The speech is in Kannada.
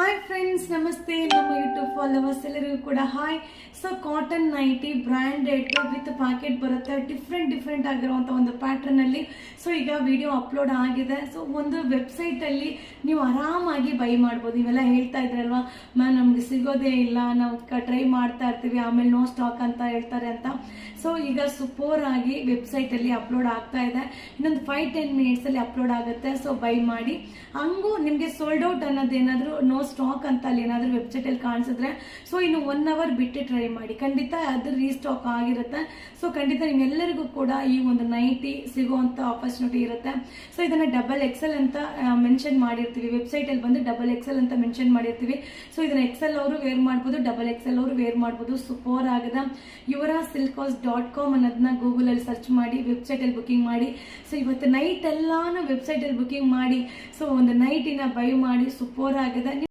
ಹಾಯ್ ಫ್ರೆಂಡ್ಸ್, ನಮಸ್ತೆ. ನಮ್ಮ ಯೂಟ್ಯೂಬ್ ಫಾಲೋವರ್ಸ್ ಎಲ್ಲರಿಗೂ ಕೂಡ hi. So cotton nighty branded with packet ಬರುತ್ತೆ, ಡಿಫ್ರೆಂಟ್ ಆಗಿರುವಂಥ ಒಂದು ಪ್ಯಾಟರ್ನ್ ಅಲ್ಲಿ. ಸೊ ಈಗ ವಿಡಿಯೋ ಅಪ್ಲೋಡ್ ಆಗಿದೆ. ಸೊ ಒಂದು ವೆಬ್ಸೈಟ್ ಅಲ್ಲಿ ನೀವು ಆರಾಮಾಗಿ ಬೈ ಮಾಡ್ಬೋದು. ಇವೆಲ್ಲ ಹೇಳ್ತಾ ಇದ್ರಲ್ವಾ ಮ್ಯಾಮ್ ನಮ್ಗೆ ಸಿಗೋದೇ ಇಲ್ಲ, ನಾವು ಟ್ರೈ ಮಾಡ್ತಾ ಇರ್ತೀವಿ, ಆಮೇಲೆ ನೋ ಸ್ಟಾಕ್ ಅಂತ ಹೇಳ್ತಾರೆ ಅಂತ. ಸೊ ಈಗ ಸೂಪರ್ ಆಗಿ ವೆಬ್ಸೈಟ್ ಅಲ್ಲಿ ಅಪ್ಲೋಡ್ ಆಗ್ತಾ ಇದೆ. ಇನ್ನೊಂದು 5-10 ಮಿನಿಟ್ಸ್ ಅಲ್ಲಿ ಅಪ್ಲೋಡ್ ಆಗುತ್ತೆ. ಸೊ ಬೈ ಮಾಡಿ. ಹಂಗೂ ನಿಮ್ಗೆ ಸೋಲ್ಡ್ ಔಟ್ ಅನ್ನೋದೇನಾದ್ರೂ ನೋ ಸ್ಟಾಕ್ ಅಂತ ಅಲ್ಲಿ ಏನಾದ್ರೂ ವೆಬ್ಸೈಟ್ ಅಲ್ಲಿ ಕಾಣಿಸಿದ್ರೆ ಸೊ ಇನ್ನು 1 ಅವರ್ ಬಿಟ್ಟು ಟ್ರೈ ಮಾಡಿ, ಖಂಡಿತ ಅದು ರೀಸ್ಟಾಕ್ ಆಗಿರುತ್ತೆ. ಸೊ ಖಂಡಿತ ನಿಮ್ಗೆಲ್ಲರಿಗೂ ಕೂಡ ಈ ಒಂದು ನೈಟಿ ಸಿಗುವಂತ ಆಪರ್ಚುನಿಟಿ ಇರುತ್ತೆ. ಸೊ ಇದನ್ನ XXL ಅಂತ ಮೆನ್ಷನ್ ಮಾಡಿರ್ತೀವಿ, ವೆಬ್ಸೈಟ್ ಅಲ್ಲಿ ಬಂದು XXL ಅಂತ ಮೆನ್ಷನ್ ಮಾಡಿರ್ತೀವಿ. ಸೊ ಇದನ್ನ XL ಅವರು ವೇರ್ ಮಾಡ್ಬೋದು, XXL ಅವರು ವೇರ್ ಮಾಡ್ಬೋದು. ಸೂಪರ್ ಆಗಿದೆ. yuvrajsilkhouse.com ಅನ್ನೋದನ್ನ ಗೂಗಲ್ ಅಲ್ಲಿ ಸರ್ಚ್ ಮಾಡಿ ವೆಬ್ಸೈಟ್ ಅಲ್ಲಿ ಬುಕಿಂಗ್ ಮಾಡಿ. ಸೊ ಇವತ್ತು ನೈಟ್ ಎಲ್ಲಾನು ವೆಬ್ಸೈಟ್ ಅಲ್ಲಿ ಬುಕಿಂಗ್ ಮಾಡಿ ಸೊ ಒಂದು ನೈಟಿನ ಬೈ ಮಾಡಿ. ಸೂಪರ್ ಆಗಿದೆ.